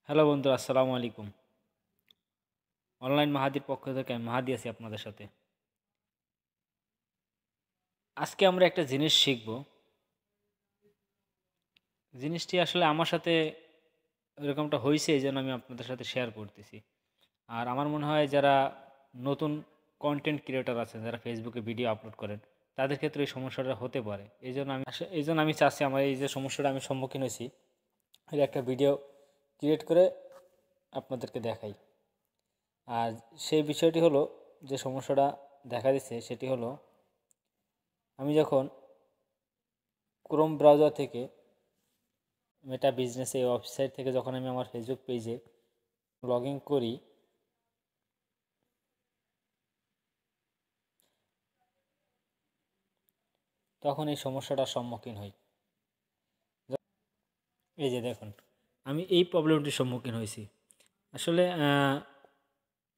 Hello বন্ধুরা, আসসালামু আলাইকুম। অনলাইন মাহাদির পক্ষ থেকে আমি মাহাদি আছি আপনাদের সাথে। আজকে আমরা একটা জিনিস শিখব। জিনিসটি আসলে আমার সাথে এরকমটা হয়েছে, এই জন্য আমি আপনাদের সাথে শেয়ার করতেছি। আর আমার মনে হয় যারা নতুন কন্টেন্ট ক্রিয়েটর আছেন, যারা ফেসবুকে ভিডিও আপলোড করেন, তাদের ক্ষেত্রে এই সমস্যাটা হতে পারে। এই জন্য আমি চাচ্ছি আমার এই যে সমস্যাটা আমি সম্মুখীন হয়েছি, এর একটা ভিডিও ক্রিয়েট করে আপনাদেরকে দেখাই। আর সেই বিষয়টি হলো, যে সমস্যাটা দেখা দিচ্ছে সেটি হলো, আমি যখন ক্রোম ব্রাউজার থেকে মেটা বিজনেস এই ওয়েবসাইট থেকে যখন আমি আমার ফেসবুক পেজে লগ ইন করি, তখন এই সমস্যাটার সম্মুখীন হই। এই যে দেখুন, আমি এই প্রবলেমটির সম্মুখীন হয়েছি। আসলে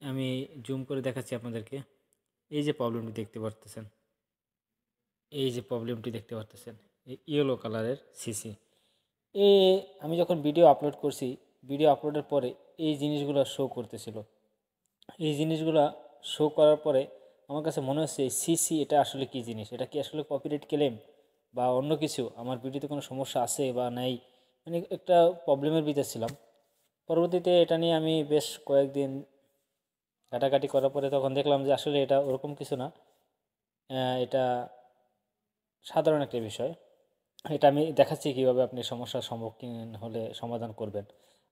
আমি জুম করে দেখাচ্ছি আপনাদেরকে। এই যে প্রবলেমটি দেখতে পারতেছেন, এই ইয়েলো কালারের সিসি। এ আমি যখন ভিডিও আপলোড করছি, ভিডিও আপলোডের পরে এই জিনিসগুলো শো করতেছিল। এই জিনিসগুলো শো করার পরে আমার কাছে মনে হচ্ছে এই সিসি এটা আসলে কী জিনিস, এটা কি আসলে কপিরাইট ক্লেম বা অন্য কিছু, আমার ভিডিওতে কোনো সমস্যা আছে বা নাই, মানে একটা প্রবলেমের ভিতর ছিলাম। পরবর্তীতে এটা নিয়ে আমি বেশ কয়েকদিন ঘাটাঘাটি করার পরে তখন দেখলাম যে আসলে এটা ওরকম কিছু না, এটা সাধারণ একটা বিষয়। এটা আমি দেখাচ্ছি কীভাবে আপনি সমস্যার সম্মুখীন হলে সমাধান করবেন।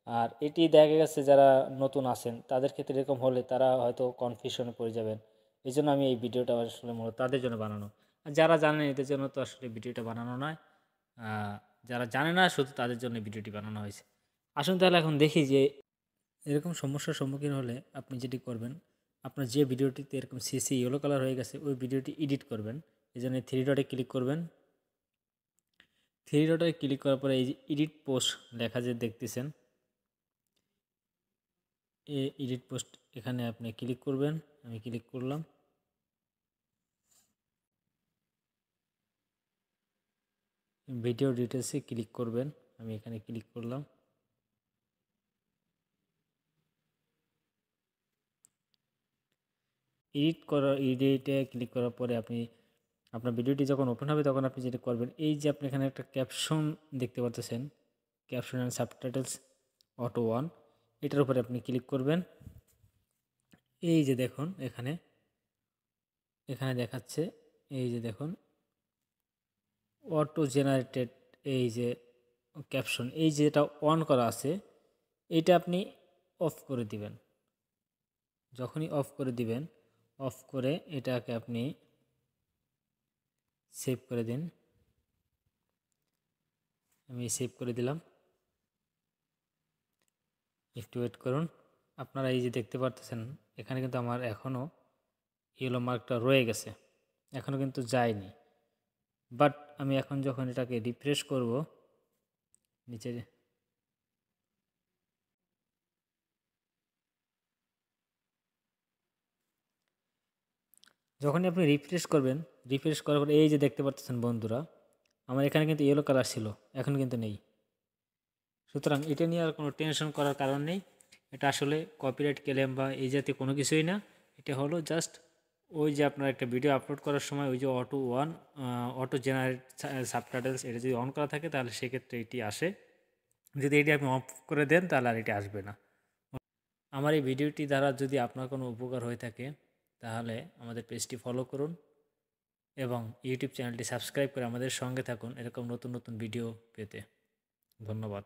আর এটি দেখা গেছে যারা নতুন আছেন তাদের ক্ষেত্রে এরকম হলে তারা হয়তো কনফিউশনে পড়ে যাবেন। এই জন্য আমি এই ভিডিওটা আসলে মূলত তাদের জন্য বানানো। আর যারা জানেন এদের জন্য তো আসলে ভিডিওটা বানানো নয়। যারা জানে না শুধু তাদের জন্য ভিডিওটি বানানো হয়েছে। আসুন তাহলে এখন দেখি যে এরকম সমস্যার সম্মুখীন হলে আপনি যেটি করবেন, আপনার যে ভিডিওটিতে এরকম সিসি ইয়েলো কালার হয়ে গেছে ওই ভিডিওটি এডিট করবেন। এই জন্য থ্রি ডটে ক্লিক করবেন। থ্রি ডটে ক্লিক করার পরে এই যে এডিট পোস্ট লেখা যে দেখতেছেন, এই এডিট পোস্ট এখানে আপনি ক্লিক করবেন। আমি ক্লিক করলাম। ভিডিও ডিটেলসে ক্লিক করবেন। আমি এখানে ক্লিক করলাম। এডিটে ক্লিক করার পরে আপনি আপনার ভিডিওটি যখন ওপেন হবে তখন আপনি যেটা করবেন, এই যে আপনি এখানে একটা ক্যাপশন দেখতে পাচ্ছেন, caption and subtitles auto one, এটার উপরে আপনি ক্লিক করবেন। এই যে দেখুন এখানে এখানে দেখাচ্ছে, এই যে দেখুন অটো জেনারেটেড, এই যে ক্যাপশন, এই যেটা অন করা আছে এইটা আপনি অফ করে দিবেন। যখনই অফ করে দিবেন, অফ করে এটাকে আপনি সেভ করে দিন। আমি সেভ করে দিলাম। একটু ওয়েট করুন। আপনারা এই যে দেখতে পারতেছেন এখানে কিন্তু আমার এখনও ইয়েলো মার্কটা রয়ে গেছে, এখনও কিন্তু যায়নি। বাট আমি এখন যখন এটাকে রিফ্রেশ করব, নিচে যখনই আপনি রিফ্রেশ করবেন, রিফ্রেশ করার পরে এই যে দেখতে পাচ্ছেন বন্ধুরা, আমার এখানে কিন্তু ইয়েলো কালার ছিল, এখন কিন্তু নেই। সুতরাং এটা নিয়ে আর কোনো টেনশন করার কারণ নেই। এটা আসলে কপিরাইট ক্লেম বা এই জাতীয় কোনো কিছুই না। এটা হলো জাস্ট ওই যে আপনার একটা ভিডিও আপলোড করার সময় ওই যে অটো জেনারেট সাবটাইটেলস, এটা যদি অন করা থাকে তাহলে সেক্ষেত্রে এটি আসে। যদি এটি আপনি অফ করে দেন তাহলে আর এটি আসবে না। আমার এই ভিডিওটি দ্বারা যদি আপনার কোনো উপকার হয়ে থাকে তাহলে আমাদের পেজটি ফলো করুন এবং ইউটিউব চ্যানেলটি সাবস্ক্রাইব করে আমাদের সঙ্গে থাকুন এরকম নতুন নতুন ভিডিও পেতে। ধন্যবাদ।